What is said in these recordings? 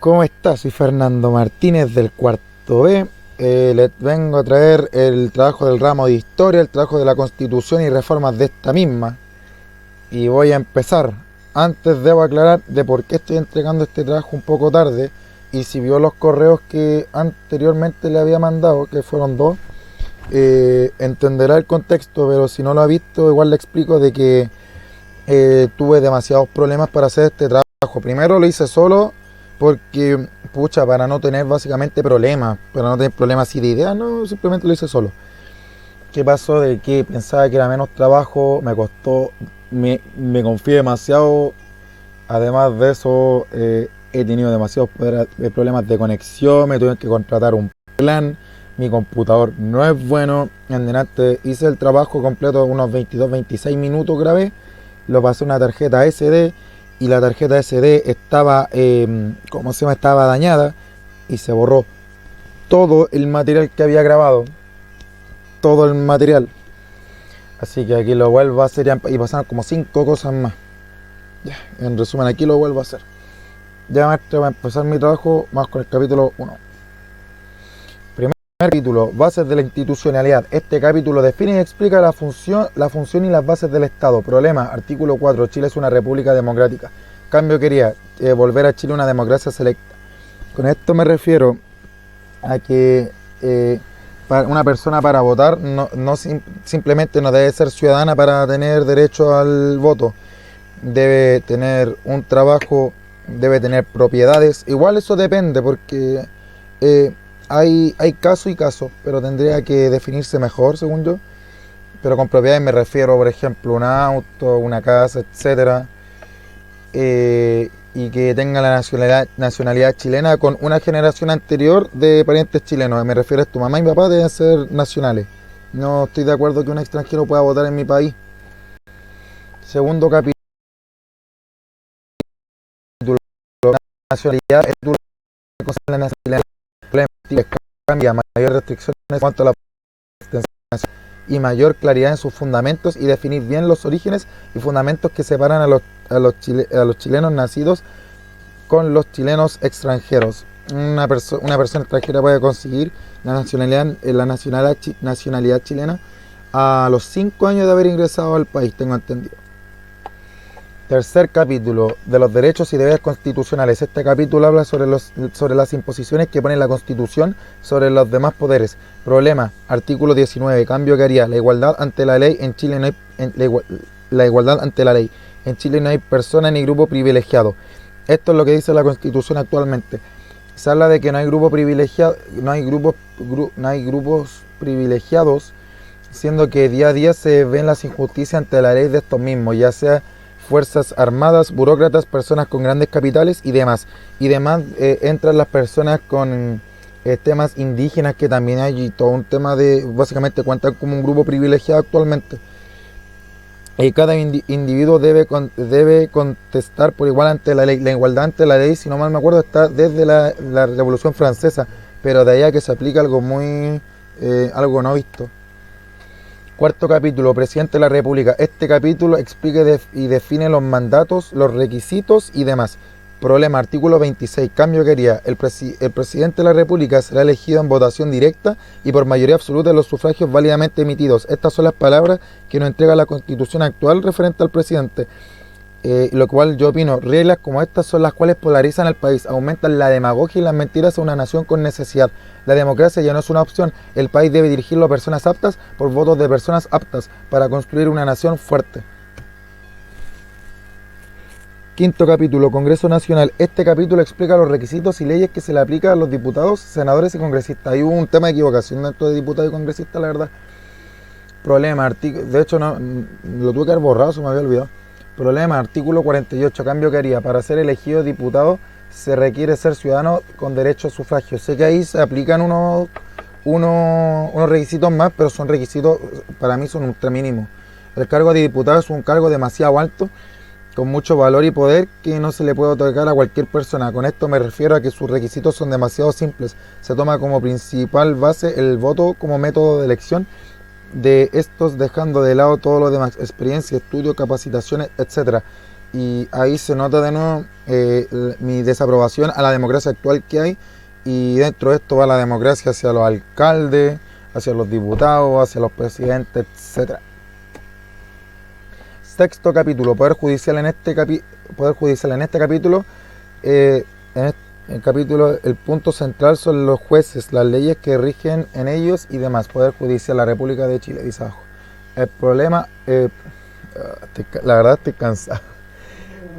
¿Cómo estás? Soy Fernando Martínez del cuarto B. Les vengo a traer el trabajo del ramo de historia, el trabajo de la Constitución y reformas de esta misma. Y voy a empezar. Antes debo aclarar de por qué estoy entregando este trabajo un poco tarde. Y si vio los correos que anteriormente le había mandado, que fueron dos, entenderá el contexto, pero si no lo ha visto, igual le explico de que tuve demasiados problemas para hacer este trabajo. Primero lo hice solo porque, pucha, para no tener básicamente problemas, para no tener problemas así de ideas, no, simplemente lo hice solo. ¿Qué pasó? De que pensaba que era menos trabajo, me costó, me confié demasiado. Además de eso, he tenido demasiados problemas de conexión, me tuve que contratar un plan, mi computador no es bueno. En delante hice el trabajo completo, unos 22-26 minutos grabé, lo pasé a una tarjeta SD y la tarjeta SD estaba, ¿cómo se llama? Estaba dañada y se borró todo el material que había grabado, todo el material. Así que aquí lo vuelvo a hacer y pasaron como 5 cosas más. Ya, en resumen, aquí lo vuelvo a hacer. Ya, maestro, va a empezar mi trabajo, más con el capítulo 1. Primer capítulo, bases de la institucionalidad. Este capítulo define y explica la función y las bases del Estado. Problema, artículo 4, Chile es una república democrática. Cambio quería volver a Chile una democracia selecta. Con esto me refiero a que una persona para votar simplemente no debe ser ciudadana para tener derecho al voto. Debe tener un trabajo, debe tener propiedades. Igual eso depende porque hay caso y caso, pero tendría que definirse mejor según yo. Pero con propiedades me refiero, por ejemplo, un auto, una casa, etcétera. Y que tenga la nacionalidad chilena con una generación anterior de parientes chilenos. Me refiero a tu mamá y mi papá deben ser nacionales. No estoy de acuerdo que un extranjero pueda votar en mi país. Segundo capítulo, nacionalidad es la nacionalidad cambia, mayor restricciones en cuanto a la y mayor claridad en sus fundamentos y definir bien los orígenes y fundamentos que separan a los chilenos nacidos con los chilenos extranjeros. Una persona extranjera puede conseguir nacionalidad chilena a los 5 años de haber ingresado al país, tengo entendido. Tercer capítulo, de los derechos y deberes constitucionales. Este capítulo habla sobre las imposiciones que pone la Constitución sobre los demás poderes. Problema, artículo 19, cambio que haría. La igualdad ante la ley en Chile no hay, la igualdad ante la ley. En Chile no hay persona ni grupo privilegiado. Esto es lo que dice la Constitución actualmente. Se habla de que no hay grupo privilegiado, no hay grupos privilegiados, siendo que día a día se ven las injusticias ante la ley de estos mismos, ya sea fuerzas armadas, burócratas, personas con grandes capitales y demás. Y demás entran las personas con temas indígenas, que también hay, y todo un tema de, básicamente cuentan como un grupo privilegiado actualmente. Cada individuo debe contestar por igual ante la ley. La igualdad ante la ley, si no mal me acuerdo, está desde la Revolución Francesa, pero de ahí a que se aplica algo algo no visto. Cuarto capítulo, Presidente de la República. Este capítulo explica y define los mandatos, los requisitos y demás. Problema, artículo 26, cambio que haría. El Presidente de la República será elegido en votación directa y por mayoría absoluta de los sufragios válidamente emitidos. Estas son las palabras que nos entrega la Constitución actual referente al presidente. Lo cual yo opino, reglas como estas son las cuales polarizan al país, aumentan la demagogia y las mentiras a una nación con necesidad. La democracia ya no es una opción, el país debe dirigirlo a personas aptas por votos de personas aptas para construir una nación fuerte. Quinto capítulo, Congreso Nacional. Este capítulo explica los requisitos y leyes que se le aplican a los diputados, senadores y congresistas. Hay un tema de equivocación dentro de diputados y congresistas, la verdad. Problema, de hecho no, lo tuve que haber borrado, se me había olvidado. Problema, artículo 48, cambio que haría. Para ser elegido diputado se requiere ser ciudadano con derecho a sufragio. Sé que ahí se aplican unos requisitos más, pero son requisitos, para mí son ultra mínimos. El cargo de diputado es un cargo demasiado alto, con mucho valor y poder, que no se le puede otorgar a cualquier persona. Con esto me refiero a que sus requisitos son demasiado simples. Se toma como principal base el voto como método de elección de estos, dejando de lado todo lo demás, experiencia, estudio, capacitaciones, etc. y ahí se nota de nuevo mi desaprobación a la democracia actual que hay, y dentro de esto va la democracia hacia los alcaldes, hacia los diputados, hacia los presidentes, etc. Sexto capítulo, Poder Judicial. En este capítulo, el capítulo, el punto central son los jueces, las leyes que rigen en ellos y demás. Poder Judicial, la República de Chile, dice abajo. El problema, la verdad estoy cansado.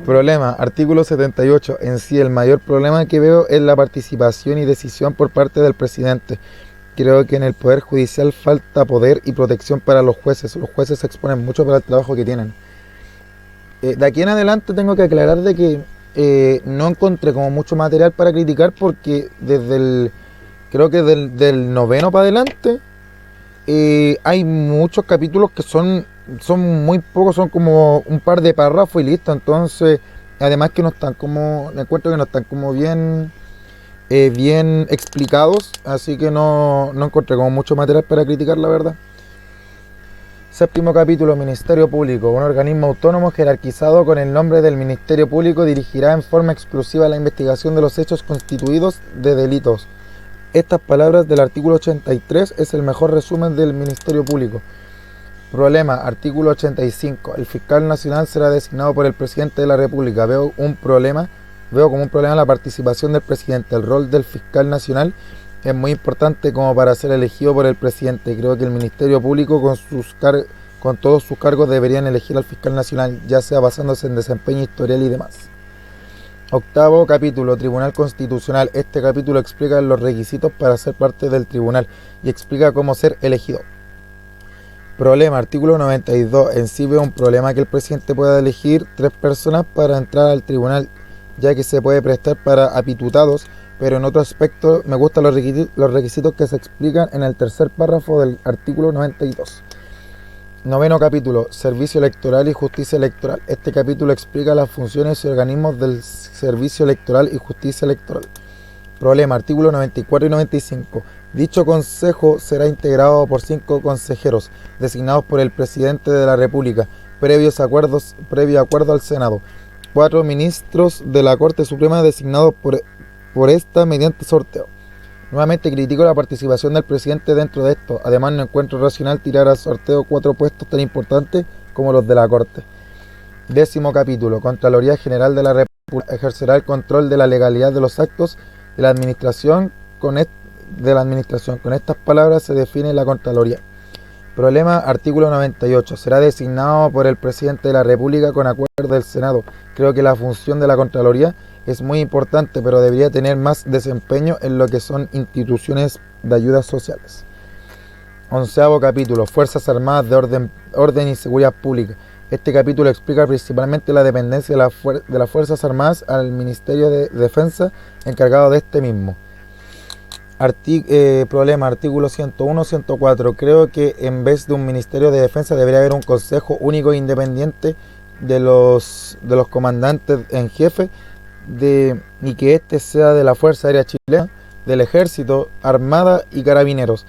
Problema, artículo 78. En sí, el mayor problema que veo es la participación y decisión por parte del presidente. Creo que en el Poder Judicial falta poder y protección para los jueces. Los jueces se exponen mucho para el trabajo que tienen. De aquí en adelante tengo que aclarar de que no encontré como mucho material para criticar, porque creo que del noveno para adelante hay muchos capítulos que son muy pocos, son como un par de párrafos y listo. Entonces, además que no están como, me encuentro que no están como bien explicados, así que no encontré como mucho material para criticar, la verdad. Séptimo capítulo, Ministerio Público. Un organismo autónomo jerarquizado con el nombre del Ministerio Público dirigirá en forma exclusiva la investigación de los hechos constituidos de delitos. Estas palabras del artículo 83 es el mejor resumen del Ministerio Público. Problema, artículo 85. El fiscal nacional será designado por el presidente de la República. Veo como un problema la participación del presidente. El rol del fiscal nacional es muy importante como para ser elegido por el presidente. Creo que el Ministerio Público con todos sus cargos deberían elegir al fiscal nacional, ya sea basándose en desempeño, historial y demás. Octavo capítulo, Tribunal Constitucional. Este capítulo explica los requisitos para ser parte del tribunal y explica cómo ser elegido. Problema, artículo 92. En sí veo un problema que el presidente pueda elegir 3 personas para entrar al tribunal, ya que se puede prestar para apitutados, pero en otro aspecto me gustan los requisitos que se explican en el tercer párrafo del artículo 92. Noveno capítulo, Servicio Electoral y Justicia Electoral. Este capítulo explica las funciones y organismos del Servicio Electoral y Justicia Electoral. Problema, artículos 94 y 95. Dicho consejo será integrado por 5 consejeros, designados por el presidente de la República, previo acuerdo al Senado. 4 ministros de la Corte Suprema designados por esta mediante sorteo. Nuevamente critico la participación del presidente dentro de esto. Además, no encuentro racional tirar al sorteo 4 puestos tan importantes como los de la Corte. Décimo capítulo, Contraloría General de la República ejercerá el control de la legalidad de los actos de la administración. Con estas palabras se define la Contraloría. Problema, artículo 98. Será designado por el presidente de la República con acuerdo del Senado. Creo que la función de la Contraloría es muy importante, pero debería tener más desempeño en lo que son instituciones de ayudas sociales. Onceavo capítulo, Fuerzas Armadas de Orden y Seguridad Pública. Este capítulo explica principalmente la dependencia de las Fuerzas Armadas al Ministerio de Defensa, encargado de este mismo. Problema, artículo 101, 104. Creo que en vez de un Ministerio de Defensa debería haber un Consejo Único e Independiente de los comandantes en jefe, y que este sea de la Fuerza Aérea Chilena, del Ejército, Armada y Carabineros,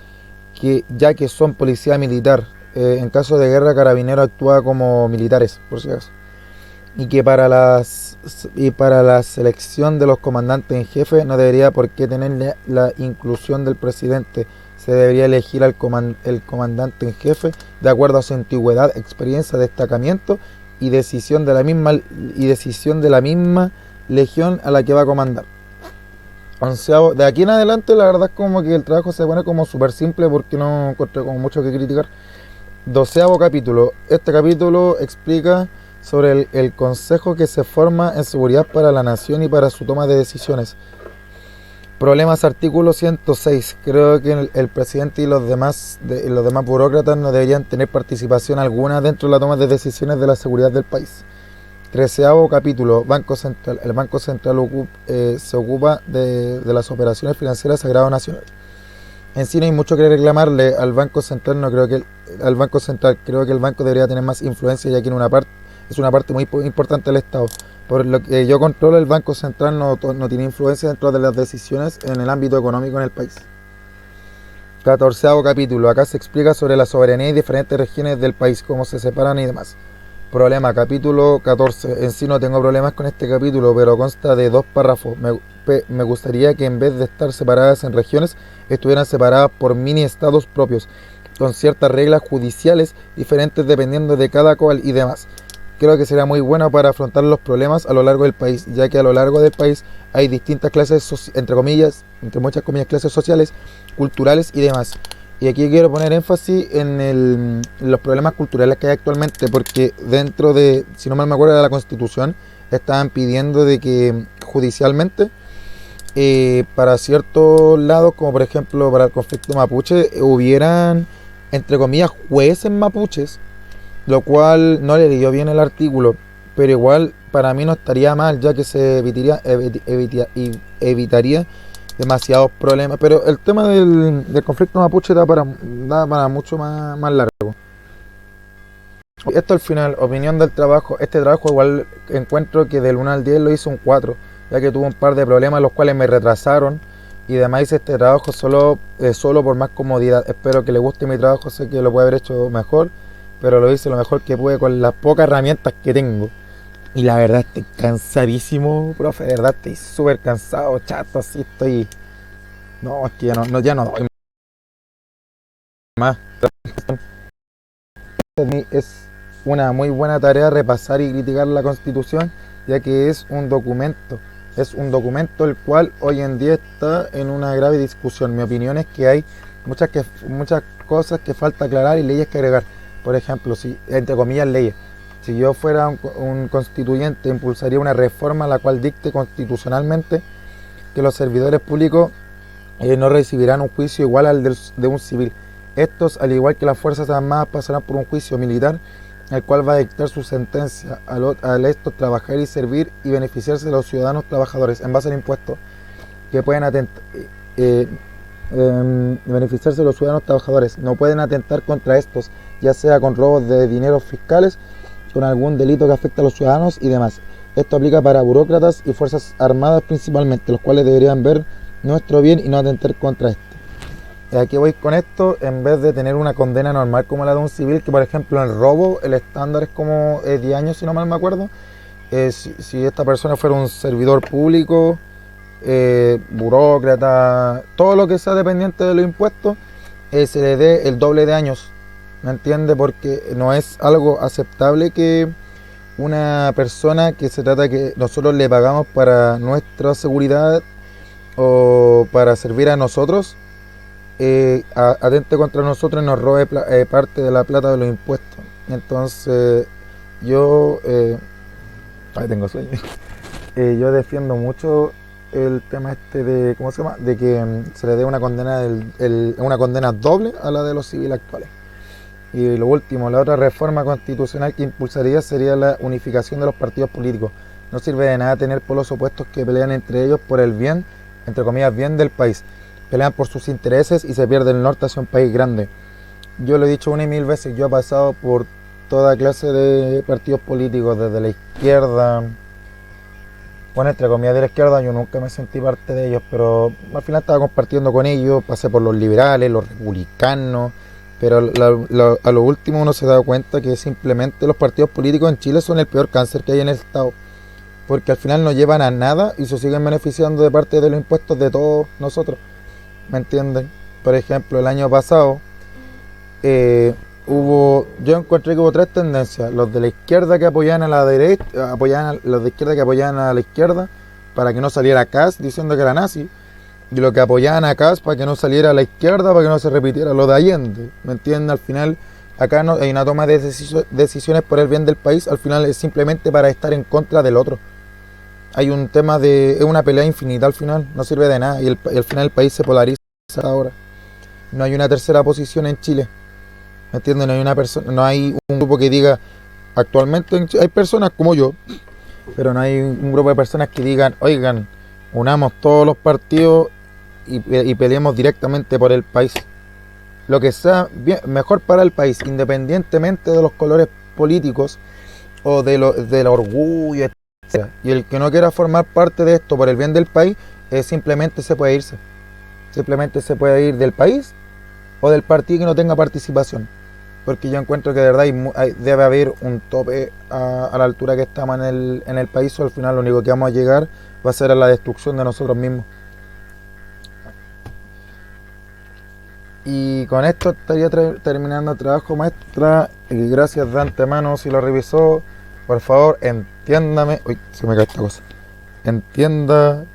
ya que son policía militar. En caso de guerra, Carabineros actúa como militares, por si acaso. Y que para la selección de los comandantes en jefe no debería por qué tener la inclusión del presidente. Se debería elegir el comandante en jefe de acuerdo a su antigüedad, experiencia, destacamiento y decisión de la misma legión a la que va a comandar. Onceavo, de aquí en adelante la verdad es como que el trabajo se pone como súper simple, porque no encontré como mucho que criticar. 12º capítulo. Este capítulo explica sobre el consejo que se forma en seguridad para la nación y para su toma de decisiones. Problemas, artículo 106. Creo que el presidente y los demás burócratas no deberían tener participación alguna dentro de la toma de decisiones de la seguridad del país. 13º capítulo, Banco Central. El Banco Central se ocupa de las operaciones financieras Sagrado Nacional. En sí no hay mucho que reclamarle al Banco Central. Creo que el banco debería tener más influencia, ya que es una parte muy importante del Estado. Por lo que yo controlo, el Banco Central no tiene influencia dentro de las decisiones en el ámbito económico en el país. 14º capítulo. Acá se explica sobre la soberanía y diferentes regiones del país, cómo se separan y demás. Problema, capítulo 14. En sí no tengo problemas con este capítulo, pero consta de dos párrafos. Me gustaría que en vez de estar separadas en regiones, estuvieran separadas por mini estados propios, con ciertas reglas judiciales diferentes dependiendo de cada cual y demás. Creo que será muy bueno para afrontar los problemas a lo largo del país, ya que a lo largo del país hay distintas clases, entre comillas, entre muchas comillas, clases sociales, culturales y demás. Y aquí quiero poner énfasis en los problemas culturales que hay actualmente, porque dentro de, si no mal me acuerdo, de la Constitución, estaban pidiendo de que judicialmente, para ciertos lados, como por ejemplo para el conflicto mapuche, hubieran, entre comillas, jueces mapuches, lo cual no le dio bien el artículo, pero igual para mí no estaría mal, ya que se evitaría demasiados problemas. Pero el tema del conflicto mapuche da para mucho más largo. Esto al final, opinión del trabajo. Este trabajo igual encuentro que del 1 al 10 lo hizo un 4, ya que tuvo un par de problemas los cuales me retrasaron. Y además hice este trabajo solo por más comodidad. Espero que le guste mi trabajo, sé que lo puedo haber hecho mejor, pero lo hice lo mejor que pude con las pocas herramientas que tengo. Y la verdad estoy cansadísimo, profe, de verdad estoy súper cansado, chato, así estoy. No, es que ya no doy más. Es una muy buena tarea repasar y criticar la Constitución, ya que es un documento el cual hoy en día está en una grave discusión. Mi opinión es que hay muchas cosas que falta aclarar y leyes que agregar. Por ejemplo, si, entre comillas, leyes. Si yo fuera un constituyente, impulsaría una reforma la cual dicte constitucionalmente que los servidores públicos no recibirán un juicio igual al de un civil. Estos, al igual que las Fuerzas Armadas, pasarán por un juicio militar, el cual va a dictar su sentencia al estos trabajar y servir y beneficiarse de los ciudadanos trabajadores en base al impuesto que pueden beneficiarse de los ciudadanos trabajadores. No pueden atentar contra estos, ya sea con robos de dineros fiscales, con algún delito que afecte a los ciudadanos y demás. Esto aplica para burócratas y fuerzas armadas principalmente, los cuales deberían ver nuestro bien y no atentar contra este. Y aquí voy con esto, en vez de tener una condena normal como la de un civil, que por ejemplo en el robo el estándar es como 10 años, si no mal me acuerdo. Si esta persona fuera un servidor público, burócrata, todo lo que sea dependiente de los impuestos, se le dé el doble de años. ¿Me entiende? Porque no es algo aceptable que una persona que se trata que nosotros le pagamos para nuestra seguridad o para servir a nosotros, atente contra nosotros y nos robe parte de la plata de los impuestos. Entonces yo ahí tengo sueño. Yo defiendo mucho el tema este de, ¿cómo se llama? De que se le dé una condena una condena doble a la de los civiles actuales. Y lo último, la otra reforma constitucional que impulsaría sería la unificación de los partidos políticos. No sirve de nada tener polos opuestos que pelean entre ellos por el bien, entre comillas, bien del país. Pelean por sus intereses y se pierde el norte hacia un país grande. Yo lo he dicho una y mil veces, yo he pasado por toda clase de partidos políticos, desde la izquierda, bueno, entre comillas de la izquierda, yo nunca me sentí parte de ellos, pero al final estaba compartiendo con ellos, pasé por los liberales, los republicanos, pero a lo último uno se da cuenta que simplemente los partidos políticos en Chile son el peor cáncer que hay en el Estado, porque al final no llevan a nada y se siguen beneficiando de parte de los impuestos de todos nosotros, ¿me entienden? Por ejemplo, el año pasado yo encontré que hubo tres tendencias: los de la izquierda que apoyaban a la derecha, los de izquierda que apoyaban a la izquierda para que no saliera Kast diciendo que era nazi, y los que apoyaban a Kast para que no saliera a la izquierda, para que no se repitiera lo de Allende, ¿me entienden? Al final acá no hay una toma de decisiones por el bien del país, al final es simplemente para estar en contra del otro. Hay un tema es una pelea infinita al final, no sirve de nada, y al final el país se polariza ahora. No hay una tercera posición en Chile. ¿Me entienden? No hay un grupo que diga, actualmente hay personas como yo, pero no hay un grupo de personas que digan, oigan, unamos todos los partidos y peleemos directamente por el país. Lo que sea mejor para el país, independientemente de los colores políticos o del orgullo, etc. Y el que no quiera formar parte de esto por el bien del país, simplemente se puede irse. Simplemente se puede ir del país o del partido que no tenga participación. porque yo encuentro que de verdad debe haber un tope a la altura que estamos en el país, o al final lo único que vamos a llegar va a ser a la destrucción de nosotros mismos. Y con esto estaría terminando el trabajo, maestra, y gracias de antemano si lo revisó. Por favor, entiéndame. Uy, se me cae esta cosa. Entiéndame,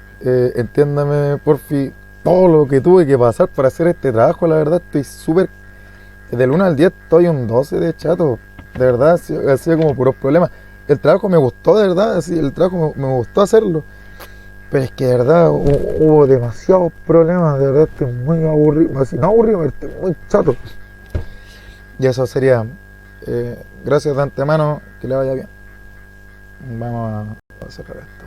porfi, todo lo que tuve que pasar para hacer este trabajo. La verdad, estoy súper. Del 1 al 10 estoy un 12 de chato. De verdad, ha sido como puros problemas. El trabajo me gustó, de verdad. Sí, el trabajo me gustó hacerlo. Pero es que de verdad hubo demasiados problemas. De verdad, estoy muy aburrido. Así, no aburrido, pero estoy muy chato. Y eso sería. Gracias de antemano. Que le vaya bien. Vamos a cerrar esto.